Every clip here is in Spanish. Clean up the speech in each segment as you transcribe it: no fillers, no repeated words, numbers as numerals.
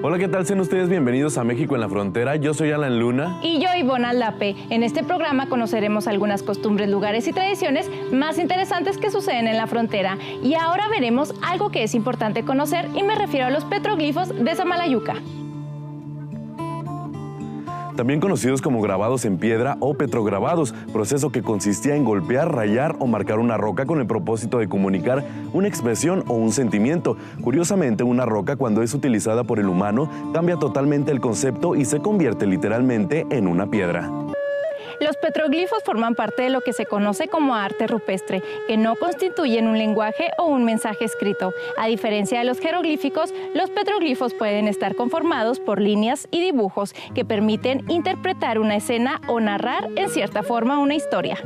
Hola, ¿qué tal? Sean ustedes bienvenidos a México en la Frontera. Yo soy Alan Luna. Y yo, Ivonne Aldape. En este programa conoceremos algunas costumbres, lugares y tradiciones más interesantes que suceden en la frontera. Y ahora veremos algo que es importante conocer y me refiero a los petroglifos de Samalayuca. También conocidos como grabados en piedra o petrograbados, proceso que consistía en golpear, rayar o marcar una roca con el propósito de comunicar una expresión o un sentimiento. Curiosamente, una roca, cuando es utilizada por el humano, cambia totalmente el concepto y se convierte literalmente en una piedra. Los petroglifos forman parte de lo que se conoce como arte rupestre, que no constituyen un lenguaje o un mensaje escrito. A diferencia de los jeroglíficos, los petroglifos pueden estar conformados por líneas y dibujos que permiten interpretar una escena o narrar en cierta forma una historia.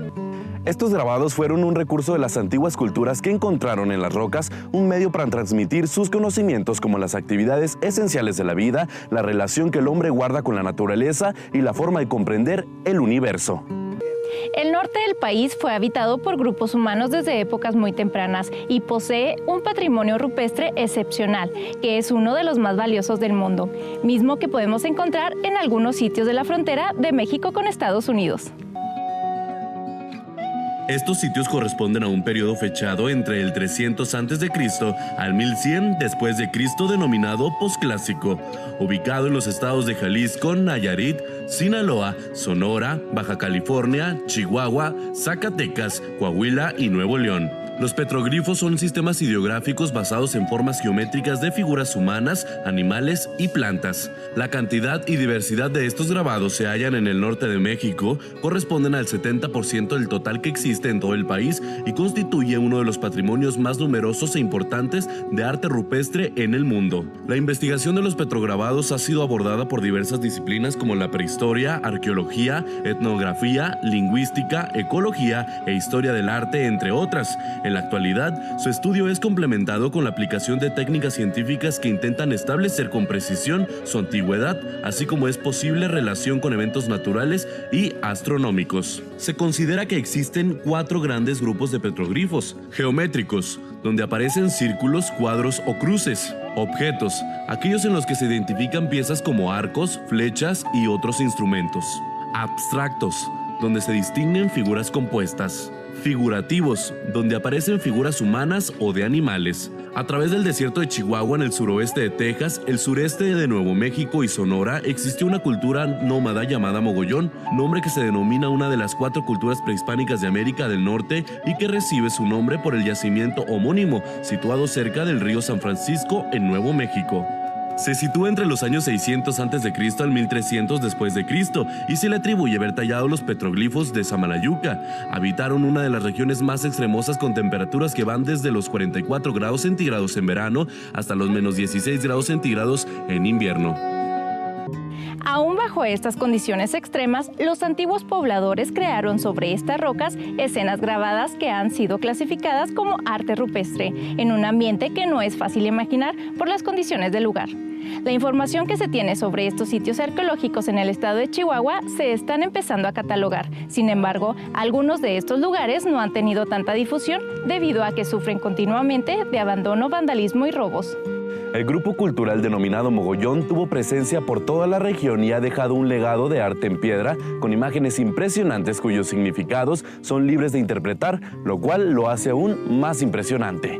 Estos grabados fueron un recurso de las antiguas culturas que encontraron en las rocas un medio para transmitir sus conocimientos como las actividades esenciales de la vida, la relación que el hombre guarda con la naturaleza y la forma de comprender el universo. El norte del país fue habitado por grupos humanos desde épocas muy tempranas y posee un patrimonio rupestre excepcional, que es uno de los más valiosos del mundo, mismo que podemos encontrar en algunos sitios de la frontera de México con Estados Unidos. Estos sitios corresponden a un periodo fechado entre el 300 a.C. al 1100 después de Cristo, denominado posclásico, ubicado en los estados de Jalisco, Nayarit, Sinaloa, Sonora, Baja California, Chihuahua, Zacatecas, Coahuila y Nuevo León. Los petroglifos son sistemas ideográficos basados en formas geométricas de figuras humanas, animales y plantas. La cantidad y diversidad de estos grabados se hallan en el norte de México, corresponden al 70% del total que existe en todo el país y constituye uno de los patrimonios más numerosos e importantes de arte rupestre en el mundo. La investigación de los petrograbados ha sido abordada por diversas disciplinas como la prehistoria, arqueología, etnografía, lingüística, ecología e historia del arte, entre otras. En la actualidad, su estudio es complementado con la aplicación de técnicas científicas que intentan establecer con precisión su antigüedad, así como es posible relación con eventos naturales y astronómicos. Se considera que existen 4 grandes grupos de petroglifos: geométricos, donde aparecen círculos, cuadros o cruces; objetos, aquellos en los que se identifican piezas como arcos, flechas y otros instrumentos; abstractos, donde se distinguen figuras compuestas; figurativos, donde aparecen figuras humanas o de animales. A través del desierto de Chihuahua, en el suroeste de Texas, el sureste de Nuevo México y Sonora, existió una cultura nómada llamada Mogollón, nombre que se denomina una de las 4 culturas prehispánicas de América del Norte y que recibe su nombre por el yacimiento homónimo, situado cerca del río San Francisco en Nuevo México. Se sitúa entre los años 600 a.C. al 1300 después de Cristo y se le atribuye haber tallado los petroglifos de Samalayuca. Habitaron una de las regiones más extremosas con temperaturas que van desde los 44 grados centígrados en verano hasta los menos 16 grados centígrados en invierno. Aún bajo estas condiciones extremas, los antiguos pobladores crearon sobre estas rocas escenas grabadas que han sido clasificadas como arte rupestre, en un ambiente que no es fácil imaginar por las condiciones del lugar. La información que se tiene sobre estos sitios arqueológicos en el estado de Chihuahua se están empezando a catalogar. Sin embargo, algunos de estos lugares no han tenido tanta difusión debido a que sufren continuamente de abandono, vandalismo y robos. El grupo cultural denominado Mogollón tuvo presencia por toda la región y ha dejado un legado de arte en piedra con imágenes impresionantes cuyos significados son libres de interpretar, lo cual lo hace aún más impresionante.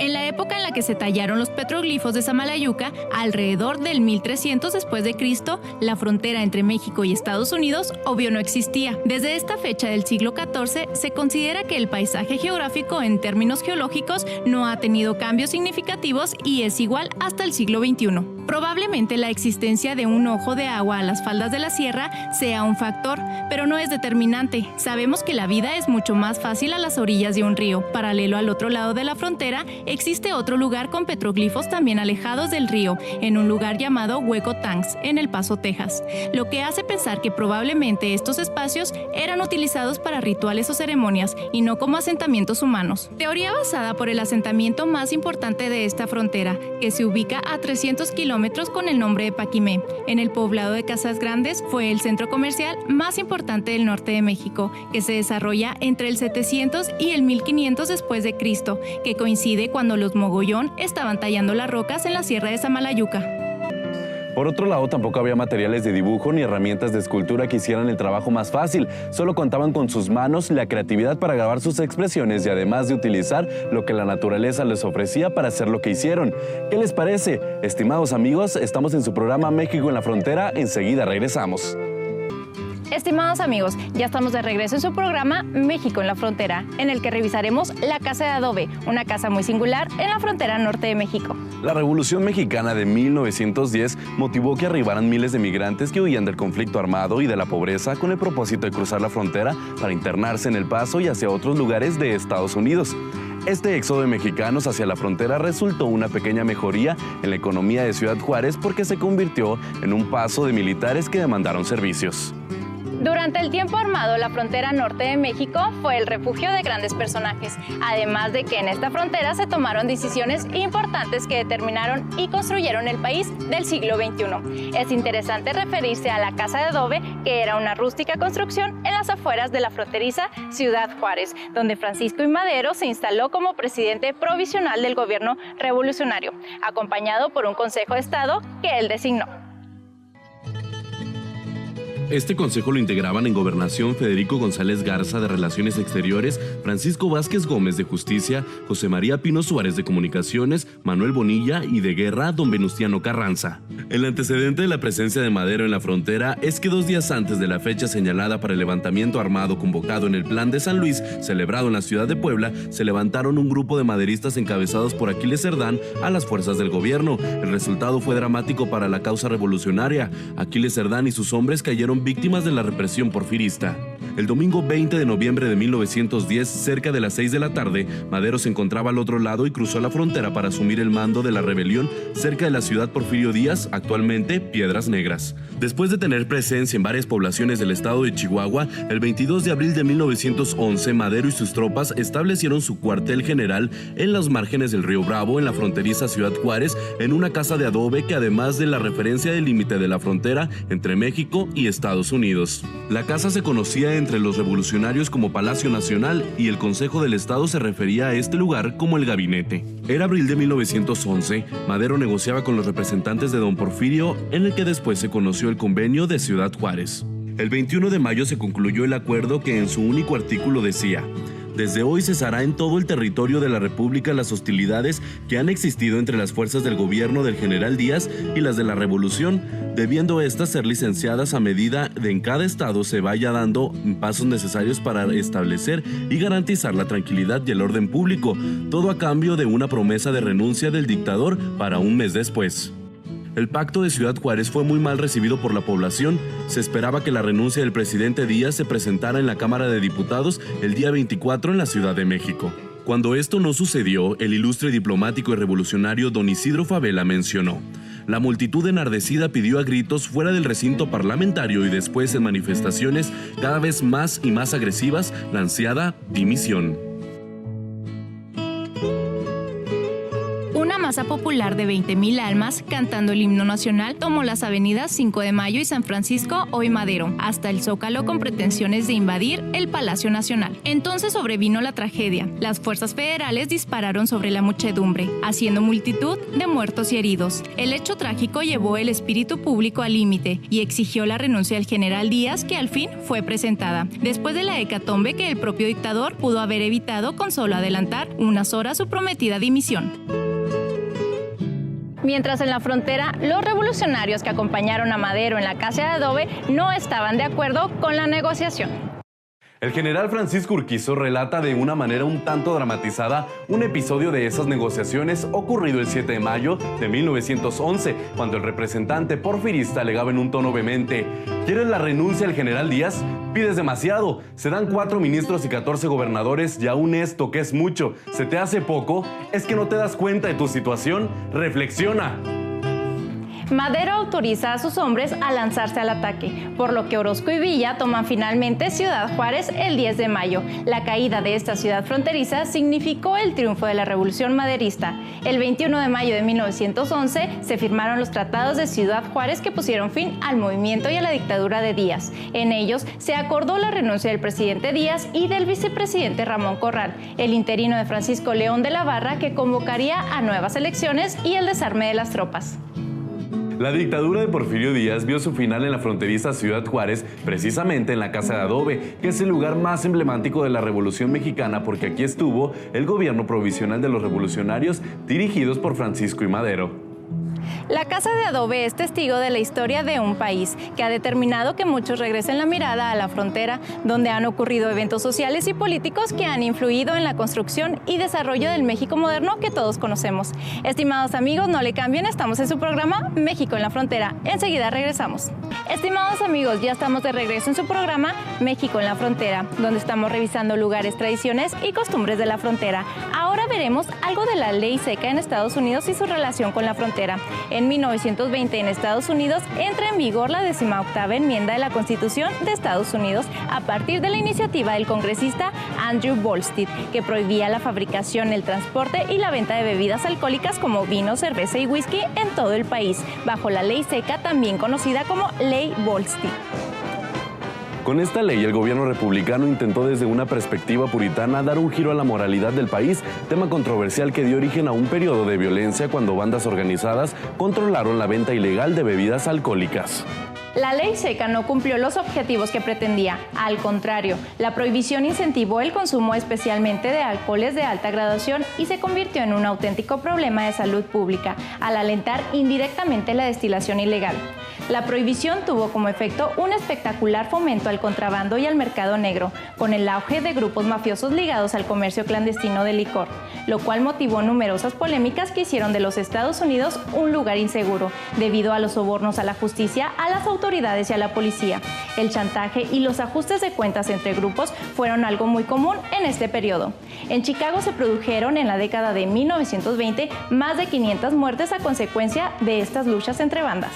En la época en la que se tallaron los petroglifos de Samalayuca, alrededor del 1300 después de Cristo, la frontera entre México y Estados Unidos obvio no existía. Desde esta fecha del siglo XIV se considera que el paisaje geográfico en términos geológicos no ha tenido cambios significativos y es igual hasta el siglo XXI. Probablemente la existencia de un ojo de agua a las faldas de la sierra sea un factor, pero no es determinante. Sabemos que la vida es mucho más fácil a las orillas de un río. Paralelo al otro lado de la frontera, existe otro lugar con petroglifos también alejados del río, en un lugar llamado Hueco Tanks, en El Paso, Texas, lo que hace pensar que probablemente estos espacios eran utilizados para rituales o ceremonias y no como asentamientos humanos. Teoría basada por el asentamiento más importante de esta frontera, que se ubica a 300 kilómetros con el nombre de Paquimé. En el poblado de Casas Grandes fue el centro comercial más importante del norte de México, que se desarrolla entre el 700 y el 1500 después de Cristo, que coincide cuando los Mogollón estaban tallando las rocas en la Sierra de Samalayuca. Por otro lado, tampoco había materiales de dibujo ni herramientas de escultura que hicieran el trabajo más fácil. Solo contaban con sus manos, la creatividad para grabar sus expresiones y además de utilizar lo que la naturaleza les ofrecía para hacer lo que hicieron. ¿Qué les parece? Estimados amigos, estamos en su programa México en la Frontera. Enseguida regresamos. Estimados amigos, ya estamos de regreso en su programa México en la Frontera, en el que revisaremos la Casa de Adobe, una casa muy singular en la frontera norte de México. La Revolución Mexicana de 1910 motivó que arribaran miles de migrantes que huían del conflicto armado y de la pobreza con el propósito de cruzar la frontera para internarse en El Paso y hacia otros lugares de Estados Unidos. Este éxodo de mexicanos hacia la frontera resultó una pequeña mejoría en la economía de Ciudad Juárez porque se convirtió en un paso de militares que demandaron servicios. Durante el tiempo armado, la frontera norte de México fue el refugio de grandes personajes, además de que en esta frontera se tomaron decisiones importantes que determinaron y construyeron el país del siglo XXI. Es interesante referirse a la Casa de Adobe, que era una rústica construcción en las afueras de la fronteriza Ciudad Juárez, donde Francisco I. Madero se instaló como presidente provisional del gobierno revolucionario, acompañado por un Consejo de Estado que él designó. Este consejo lo integraban en Gobernación Federico González Garza de Relaciones Exteriores, Francisco Vázquez Gómez de Justicia, José María Pino Suárez de Comunicaciones, Manuel Bonilla y de Guerra, don Venustiano Carranza. El antecedente de la presencia de Madero en la frontera es que 2 días antes de la fecha señalada para el levantamiento armado convocado en el Plan de San Luis, celebrado en la ciudad de Puebla, se levantaron un grupo de maderistas encabezados por Aquiles Cerdán a las fuerzas del gobierno. El resultado fue dramático para la causa revolucionaria. Aquiles Cerdán y sus hombres cayeron víctimas de la represión porfirista. El domingo 20 de noviembre de 1910, cerca de las 6 de la tarde, Madero se encontraba al otro lado y cruzó la frontera para asumir el mando de la rebelión cerca de la ciudad Porfirio Díaz, actualmente Piedras Negras. Después de tener presencia en varias poblaciones del estado de Chihuahua, el 22 de abril de 1911, Madero y sus tropas establecieron su cuartel general en los márgenes del río Bravo, en la fronteriza Ciudad Juárez, en una casa de adobe que, además de la referencia del límite de la frontera entre México y Estados Unidos. La casa se conocía entre los revolucionarios como Palacio Nacional y el Consejo del Estado se refería a este lugar como el Gabinete. Era abril de 1911, Madero negociaba con los representantes de don Porfirio, en el que después se conoció el Convenio de Ciudad Juárez. El 21 de mayo se concluyó el acuerdo que en su único artículo decía: desde hoy cesará en todo el territorio de la República las hostilidades que han existido entre las fuerzas del gobierno del general Díaz y las de la Revolución, debiendo éstas ser licenciadas a medida de en cada estado se vaya dando pasos necesarios para establecer y garantizar la tranquilidad y el orden público, todo a cambio de una promesa de renuncia del dictador para un mes después. El pacto de Ciudad Juárez fue muy mal recibido por la población. Se esperaba que la renuncia del presidente Díaz se presentara en la Cámara de Diputados el día 24 en la Ciudad de México. Cuando esto no sucedió, el ilustre diplomático y revolucionario don Isidro Fabela mencionó: la multitud enardecida pidió a gritos fuera del recinto parlamentario y después en manifestaciones cada vez más y más agresivas la ansiada dimisión. Masa popular de 20,000 almas cantando el himno nacional tomó las avenidas 5 de Mayo y San Francisco, hoy Madero, hasta el Zócalo con pretensiones de invadir el Palacio Nacional. Entonces sobrevino la tragedia. Las fuerzas federales dispararon sobre la muchedumbre, haciendo multitud de muertos y heridos. El hecho trágico llevó el espíritu público al límite y exigió la renuncia del general Díaz, que al fin fue presentada, después de la hecatombe que el propio dictador pudo haber evitado con solo adelantar unas horas su prometida dimisión. Mientras en la frontera, los revolucionarios que acompañaron a Madero en la Casa de Adobe no estaban de acuerdo con la negociación. El general Francisco Urquizo relata de una manera un tanto dramatizada un episodio de esas negociaciones ocurrido el 7 de mayo de 1911, cuando el representante porfirista alegaba en un tono vehemente: ¿quieres la renuncia del general Díaz? Pides demasiado. Se dan 4 ministros y 14 gobernadores y aún esto, que es mucho, ¿se te hace poco? ¿Es que no te das cuenta de tu situación? Reflexiona. Madero autoriza a sus hombres a lanzarse al ataque, por lo que Orozco y Villa toman finalmente Ciudad Juárez el 10 de mayo. La caída de esta ciudad fronteriza significó el triunfo de la Revolución Maderista. El 21 de mayo de 1911 se firmaron los tratados de Ciudad Juárez que pusieron fin al movimiento y a la dictadura de Díaz. En ellos se acordó la renuncia del presidente Díaz y del vicepresidente Ramón Corral, el interino de Francisco León de la Barra, que convocaría a nuevas elecciones y el desarme de las tropas. La dictadura de Porfirio Díaz vio su final en la fronteriza Ciudad Juárez, precisamente en la Casa de Adobe, que es el lugar más emblemático de la Revolución Mexicana porque aquí estuvo el gobierno provisional de los revolucionarios dirigidos por Francisco y Madero. La Casa de Adobe es testigo de la historia de un país que ha determinado que muchos regresen la mirada a la frontera, donde han ocurrido eventos sociales y políticos que han influido en la construcción y desarrollo del México moderno que todos conocemos. Estimados amigos, no le cambien, estamos en su programa México en la Frontera. Enseguida regresamos. Estimados amigos, ya estamos de regreso en su programa México en la Frontera, donde estamos revisando lugares, tradiciones y costumbres de la frontera. Ahora veremos algo de la ley seca en Estados Unidos y su relación con la frontera. En 1920 en Estados Unidos entra en vigor la 18ª enmienda de la Constitución de Estados Unidos a partir de la iniciativa del congresista Andrew Volstead, que prohibía la fabricación, el transporte y la venta de bebidas alcohólicas como vino, cerveza y whisky en todo el país, bajo la ley seca también conocida como Ley Volstead. Con esta ley, el gobierno republicano intentó desde una perspectiva puritana dar un giro a la moralidad del país, tema controversial que dio origen a un periodo de violencia cuando bandas organizadas controlaron la venta ilegal de bebidas alcohólicas. La ley seca no cumplió los objetivos que pretendía. Al contrario, la prohibición incentivó el consumo especialmente de alcoholes de alta graduación y se convirtió en un auténtico problema de salud pública, al alentar indirectamente la destilación ilegal. La prohibición tuvo como efecto un espectacular fomento al contrabando y al mercado negro, con el auge de grupos mafiosos ligados al comercio clandestino de licor, lo cual motivó numerosas polémicas que hicieron de los Estados Unidos un lugar inseguro, debido a los sobornos a la justicia, a las autoridades y a la policía. El chantaje y los ajustes de cuentas entre grupos fueron algo muy común en este periodo. En Chicago se produjeron en la década de 1920 más de 500 muertes a consecuencia de estas luchas entre bandas.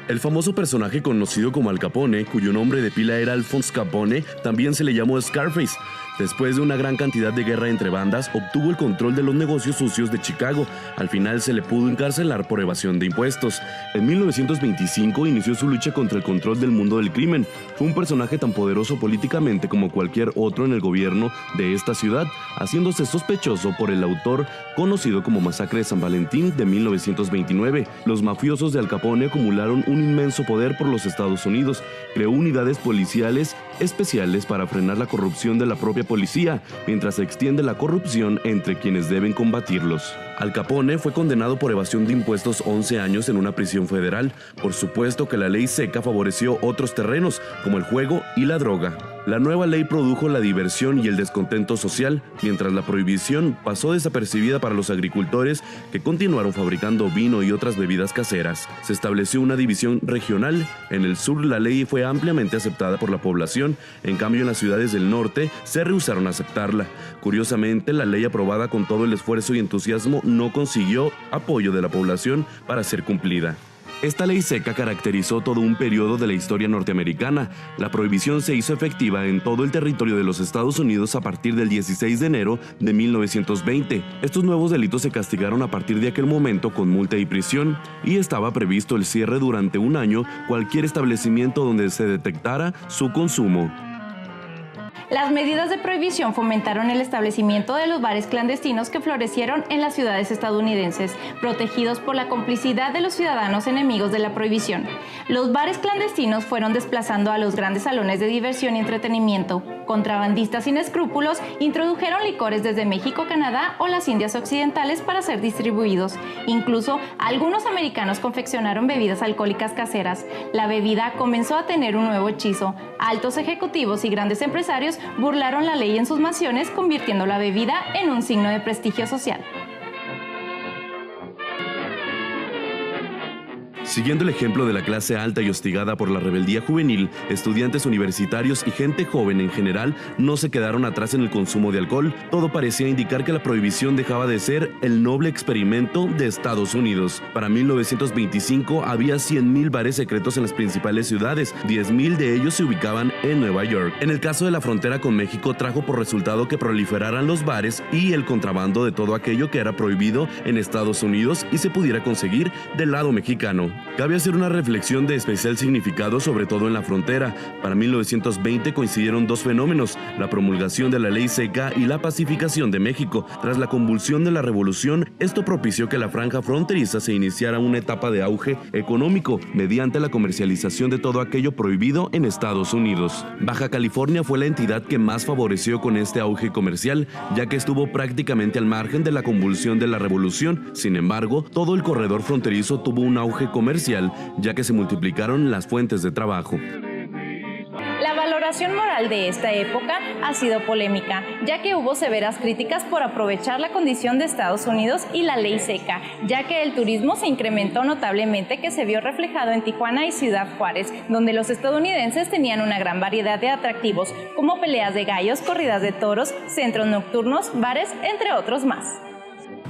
El famoso personaje conocido como Al Capone, cuyo nombre de pila era Alphonse Capone, también se le llamó Scarface. Después de una gran cantidad de guerra entre bandas, obtuvo el control de los negocios sucios de Chicago. Al final se le pudo encarcelar por evasión de impuestos. En 1925 inició su lucha contra el control del mundo del crimen. Fue un personaje tan poderoso políticamente como cualquier otro en el gobierno de esta ciudad, haciéndose sospechoso por el autor conocido como Masacre de San Valentín de 1929. Los mafiosos de Al Capone acumularon un inmenso poder por los Estados Unidos. Creó unidades policiales especiales para frenar la corrupción de la propia policía, mientras se extiende la corrupción entre quienes deben combatirlos. Al Capone fue condenado por evasión de impuestos 11 años en una prisión federal. Por supuesto que la ley seca favoreció otros terrenos, como el juego y la droga. La nueva ley produjo la diversión y el descontento social, mientras la prohibición pasó desapercibida para los agricultores que continuaron fabricando vino y otras bebidas caseras. Se estableció una división regional. En el sur la ley fue ampliamente aceptada por la población, en cambio en las ciudades del norte se rehusaron a aceptarla. Curiosamente, la ley aprobada con todo el esfuerzo y entusiasmo no consiguió apoyo de la población para ser cumplida. Esta ley seca caracterizó todo un periodo de la historia norteamericana. La prohibición se hizo efectiva en todo el territorio de los Estados Unidos a partir del 16 de enero de 1920. Estos nuevos delitos se castigaron a partir de aquel momento con multa y prisión, y estaba previsto el cierre durante un año cualquier establecimiento donde se detectara su consumo. Las medidas de prohibición fomentaron el establecimiento de los bares clandestinos que florecieron en las ciudades estadounidenses, protegidos por la complicidad de los ciudadanos enemigos de la prohibición. Los bares clandestinos fueron desplazando a los grandes salones de diversión y entretenimiento. Contrabandistas sin escrúpulos introdujeron licores desde México, Canadá o las Indias Occidentales para ser distribuidos. Incluso algunos americanos confeccionaron bebidas alcohólicas caseras. La bebida comenzó a tener un nuevo hechizo. Altos ejecutivos y grandes empresarios burlaron la ley en sus mansiones, convirtiendo la bebida en un signo de prestigio social. Siguiendo el ejemplo de la clase alta y hostigada por la rebeldía juvenil, estudiantes universitarios y gente joven en general no se quedaron atrás en el consumo de alcohol. Todo parecía indicar que la prohibición dejaba de ser el noble experimento de Estados Unidos. Para 1925 había 100,000 bares secretos en las principales ciudades, 10,000 de ellos se ubicaban en Nueva York. En el caso de la frontera con México trajo por resultado que proliferaran los bares y el contrabando de todo aquello que era prohibido en Estados Unidos y se pudiera conseguir del lado mexicano. Cabe hacer una reflexión de especial significado, sobre todo en la frontera. Para 1920 coincidieron dos fenómenos, la promulgación de la ley seca y la pacificación de México. Tras la convulsión de la revolución, esto propició que la franja fronteriza se iniciara una etapa de auge económico mediante la comercialización de todo aquello prohibido en Estados Unidos. Baja California fue la entidad que más favoreció con este auge comercial, ya que estuvo prácticamente al margen de la convulsión de la revolución. Sin embargo, todo el corredor fronterizo tuvo un auge comercial, ya que se multiplicaron las fuentes de trabajo. La valoración moral de esta época ha sido polémica, ya que hubo severas críticas por aprovechar la condición de Estados Unidos y la ley seca, ya que el turismo se incrementó notablemente, que se vio reflejado en Tijuana y Ciudad Juárez, donde los estadounidenses tenían una gran variedad de atractivos, como peleas de gallos, corridas de toros, centros nocturnos, bares, entre otros más.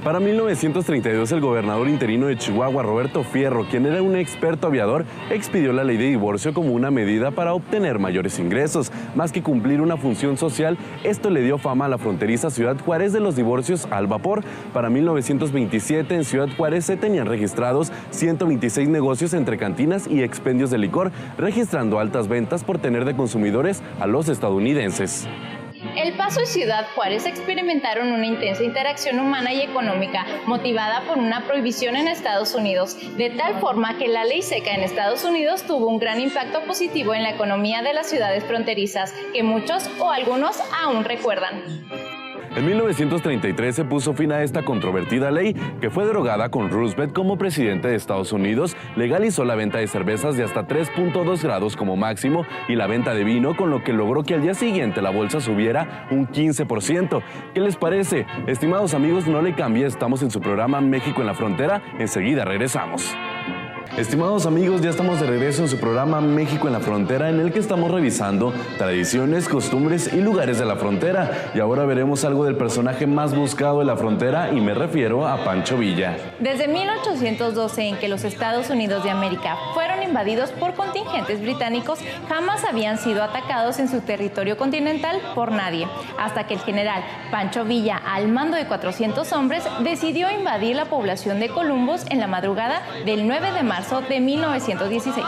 Para 1932, el gobernador interino de Chihuahua, Roberto Fierro, quien era un experto aviador, expidió la ley de divorcio como una medida para obtener mayores ingresos. Más que cumplir una función social, esto le dio fama a la fronteriza Ciudad Juárez de los divorcios al vapor. Para 1927, en Ciudad Juárez se tenían registrados 126 negocios entre cantinas y expendios de licor, registrando altas ventas por tener de consumidores a los estadounidenses. El Paso y Ciudad Juárez experimentaron una intensa interacción humana y económica, motivada por una prohibición en Estados Unidos, de tal forma que la ley seca en Estados Unidos tuvo un gran impacto positivo en la economía de las ciudades fronterizas, que muchos o algunos aún recuerdan. En 1933 se puso fin a esta controvertida ley, que fue derogada con Roosevelt como presidente de Estados Unidos. Legalizó la venta de cervezas de hasta 3.2 grados como máximo y la venta de vino, con lo que logró que al día siguiente la bolsa subiera un 15%. ¿Qué les parece? Estimados amigos, no le cambie, estamos en su programa México en la Frontera. Enseguida regresamos. Estimados amigos, ya estamos de regreso en su programa México en la Frontera, en el que estamos revisando tradiciones, costumbres y lugares de la frontera. Y ahora veremos algo del personaje más buscado de la frontera, y me refiero a Pancho Villa. Desde 1812, en que los Estados Unidos de América fueron invadidos por contingentes británicos, jamás habían sido atacados en su territorio continental por nadie, hasta que el general Pancho Villa, al mando de 400 hombres, decidió invadir la población de Columbus en la madrugada del 9 de marzo de 1916.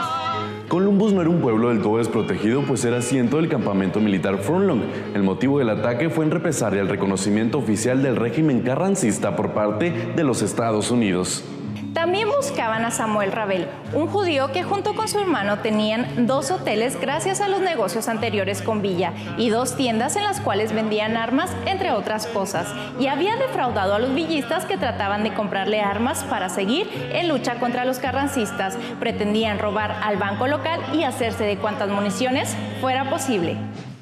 Columbus no era un pueblo del todo desprotegido, pues era asiento del campamento militar Front Long. El motivo del ataque fue en represalia al reconocimiento oficial del régimen carrancista por parte de los Estados Unidos. También buscaban a Samuel Ravel, un judío que junto con su hermano tenían 2 hoteles gracias a los negocios anteriores con Villa y 2 tiendas en las cuales vendían armas, entre otras cosas, y había defraudado a los villistas que trataban de comprarle armas para seguir en lucha contra los carrancistas. Pretendían robar al banco local y hacerse de cuantas municiones fuera posible.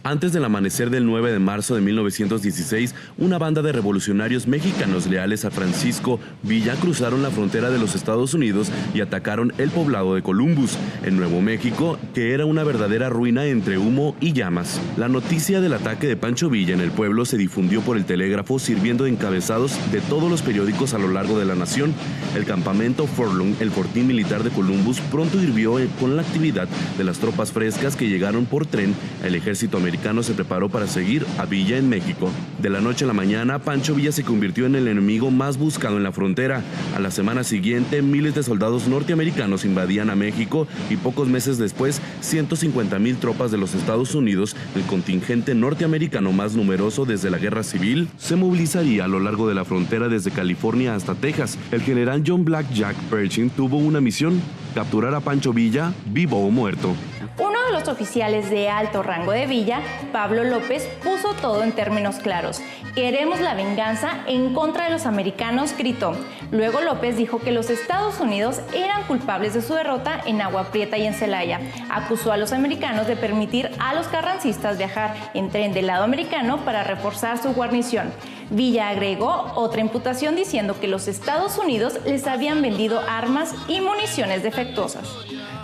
Antes del amanecer del 9 de marzo de 1916, una banda de revolucionarios mexicanos leales a Francisco Villa cruzaron la frontera de los Estados Unidos y atacaron el poblado de Columbus, en Nuevo México, que era una verdadera ruina entre humo y llamas. La noticia del ataque de Pancho Villa en el pueblo se difundió por el telégrafo, sirviendo de encabezados de todos los periódicos a lo largo de la nación. El campamento Fort Long, el fortín militar de Columbus, pronto hirvió con la actividad de las tropas frescas que llegaron por tren. El ejército americano se preparó para seguir a Villa en México. De la noche a la mañana, Pancho Villa se convirtió en el enemigo más buscado en la frontera. A la semana siguiente, miles de soldados norteamericanos invadían a México y pocos meses después, 150,000 tropas de los Estados Unidos, el contingente norteamericano más numeroso desde la Guerra Civil, se movilizaría a lo largo de la frontera desde California hasta Texas. El general John Black Jack Pershing tuvo una misión: capturar a Pancho Villa, vivo o muerto. Uno de los oficiales de alto rango de Villa, Pablo López, puso todo en términos claros. Queremos la venganza en contra de los americanos, gritó. Luego López dijo que los Estados Unidos eran culpables de su derrota en Agua Prieta y en Celaya. Acusó a los americanos de permitir a los carrancistas viajar en tren del lado americano para reforzar su guarnición. Villa agregó otra imputación diciendo que los Estados Unidos les habían vendido armas y municiones defectuosas.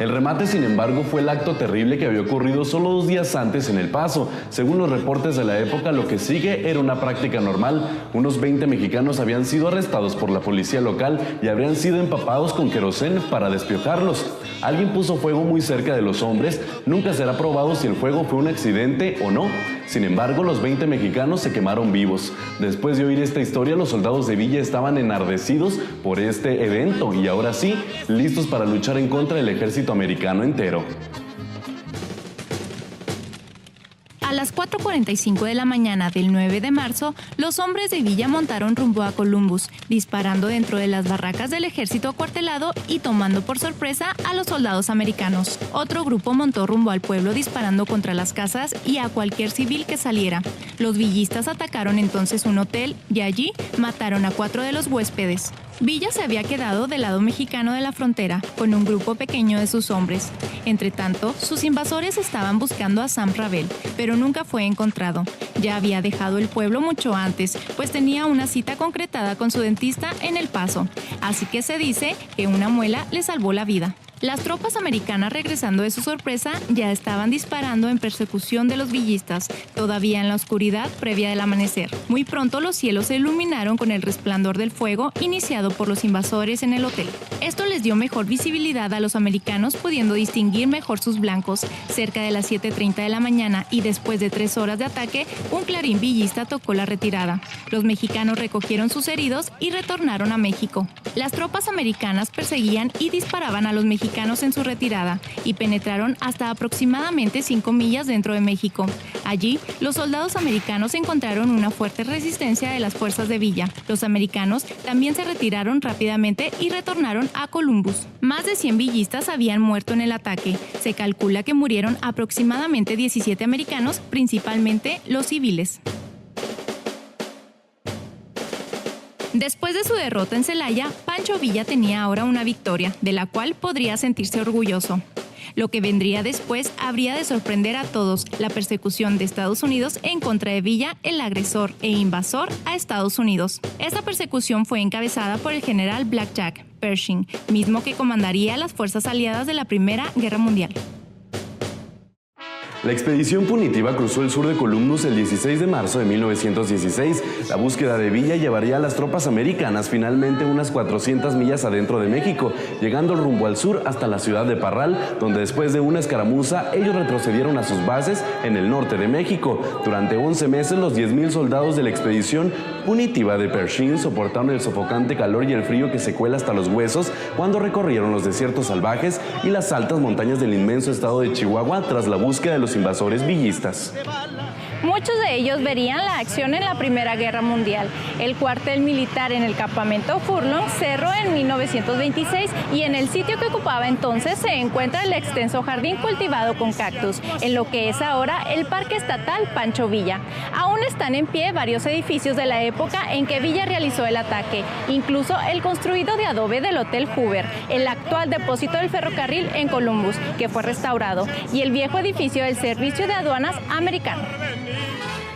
El remate, sin embargo, fue el acto terrible que había ocurrido solo 2 días antes en El Paso. Según los reportes de la época, lo que sigue era una práctica normal. Unos 20 mexicanos habían sido arrestados por la policía local y habrían sido empapados con querosén para despiojarlos. Alguien puso fuego muy cerca de los hombres. Nunca será probado si el fuego fue un accidente o no. Sin embargo, los 20 mexicanos se quemaron vivos. Después de oír esta historia, los soldados de Villa estaban enardecidos por este evento y ahora sí, listos para luchar en contra del ejército americano entero. A las 4:45 de la mañana del 9 de marzo, los hombres de Villa montaron rumbo a Columbus, disparando dentro de las barracas del ejército acuartelado y tomando por sorpresa a los soldados americanos. Otro grupo montó rumbo al pueblo disparando contra las casas y a cualquier civil que saliera. Los villistas atacaron entonces un hotel y allí mataron a 4 de los huéspedes. Villa se había quedado del lado mexicano de la frontera, con un grupo pequeño de sus hombres. Entretanto, sus invasores estaban buscando a Sam Ravel, pero nunca fue encontrado. Ya había dejado el pueblo mucho antes, pues tenía una cita concretada con su dentista en El Paso, así que se dice que una muela le salvó la vida. Las tropas americanas, regresando de su sorpresa, ya estaban disparando en persecución de los villistas, todavía en la oscuridad previa del amanecer. Muy pronto los cielos se iluminaron con el resplandor del fuego iniciado por los invasores en el hotel. Esto les dio mejor visibilidad a los americanos, pudiendo distinguir mejor sus blancos. Cerca de las 7:30 de la mañana y después de 3 horas de ataque, un clarín villista tocó la retirada. Los mexicanos recogieron sus heridos y retornaron a México. Las tropas americanas perseguían y disparaban a los mexicanos en su retirada y penetraron hasta aproximadamente 5 millas dentro de México. Allí, los soldados americanos encontraron una fuerte resistencia de las fuerzas de Villa. Los americanos también se retiraron rápidamente y retornaron a Columbus. Más de 100 villistas habían muerto en el ataque. Se calcula que murieron aproximadamente 17 americanos, principalmente los civiles. Después de su derrota en Celaya, Pancho Villa tenía ahora una victoria, de la cual podría sentirse orgulloso. Lo que vendría después habría de sorprender a todos: la persecución de Estados Unidos en contra de Villa, el agresor e invasor a Estados Unidos. Esta persecución fue encabezada por el general Blackjack Pershing, mismo que comandaría las fuerzas aliadas de la Primera Guerra Mundial. La expedición punitiva cruzó el sur de Columbus el 16 de marzo de 1916. La búsqueda de Villa llevaría a las tropas americanas finalmente unas 400 millas adentro de México, llegando rumbo al sur hasta la ciudad de Parral, donde después de una escaramuza ellos retrocedieron a sus bases en el norte de México. Durante 11 meses los 10,000 soldados de la expedición punitiva de Pershing soportaron el sofocante calor y el frío que se cuela hasta los huesos cuando recorrieron los desiertos salvajes y las altas montañas del inmenso estado de Chihuahua tras la búsqueda de los invasores villistas. Muchos de ellos verían la acción en la Primera Guerra Mundial. El cuartel militar en el campamento Furlong cerró en 1926 y en el sitio que ocupaba entonces se encuentra el extenso jardín cultivado con cactus, en lo que es ahora el Parque Estatal Pancho Villa. Aún están en pie varios edificios de la época en que Villa realizó el ataque, incluso el construido de adobe del Hotel Hoover, el actual depósito del ferrocarril en Columbus, que fue restaurado, y el viejo edificio del Servicio de Aduanas americano.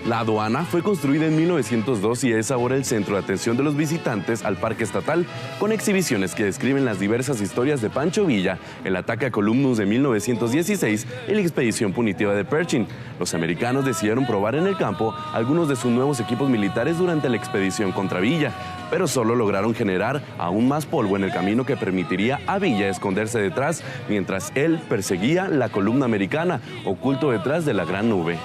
La aduana fue construida en 1902 y es ahora el centro de atención de los visitantes al Parque Estatal, con exhibiciones que describen las diversas historias de Pancho Villa, el ataque a Columbus de 1916 y la expedición punitiva de Pershing. Los americanos decidieron probar en el campo algunos de sus nuevos equipos militares durante la expedición contra Villa, pero solo lograron generar aún más polvo en el camino que permitiría a Villa esconderse detrás, mientras él perseguía la columna americana, oculto detrás de la Gran Nube.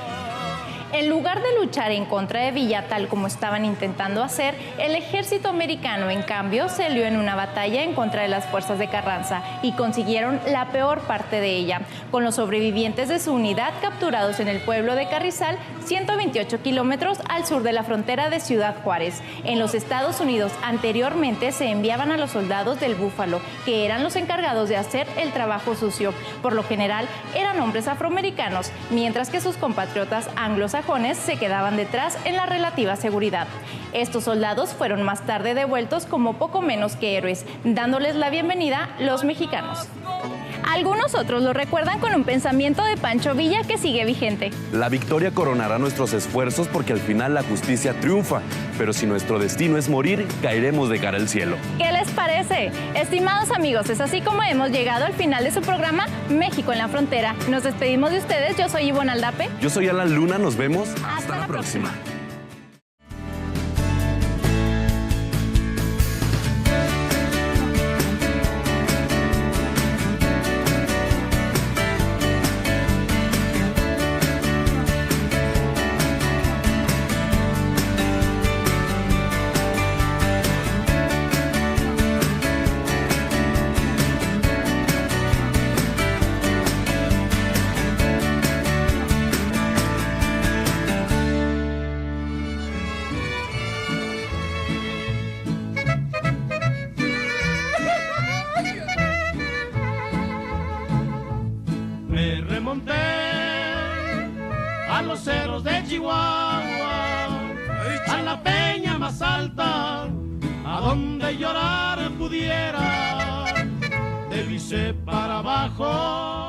En lugar de luchar en contra de Villa tal como estaban intentando hacer, el ejército americano, en cambio, se alió en una batalla en contra de las fuerzas de Carranza y consiguieron la peor parte de ella, con los sobrevivientes de su unidad capturados en el pueblo de Carrizal, 128 kilómetros al sur de la frontera de Ciudad Juárez. En los Estados Unidos anteriormente se enviaban a los soldados del Búfalo, que eran los encargados de hacer el trabajo sucio. Por lo general eran hombres afroamericanos, mientras que sus compatriotas anglosajones se quedaban detrás en la relativa seguridad. Estos soldados fueron más tarde devueltos como poco menos que héroes, dándoles la bienvenida los mexicanos. Algunos otros lo recuerdan con un pensamiento de Pancho Villa que sigue vigente. La victoria coronará nuestros esfuerzos porque al final la justicia triunfa, pero si nuestro destino es morir, caeremos de cara al cielo. ¿Qué les parece? Estimados amigos, es así como hemos llegado al final de su programa México en la Frontera. Nos despedimos de ustedes, yo soy Ivonne Aldape. Yo soy Alan Luna, nos vemos. Hasta la próxima. Me remonté a los cerros de Chihuahua, a la peña más alta, a donde llorar pudiera, de Bicé para abajo.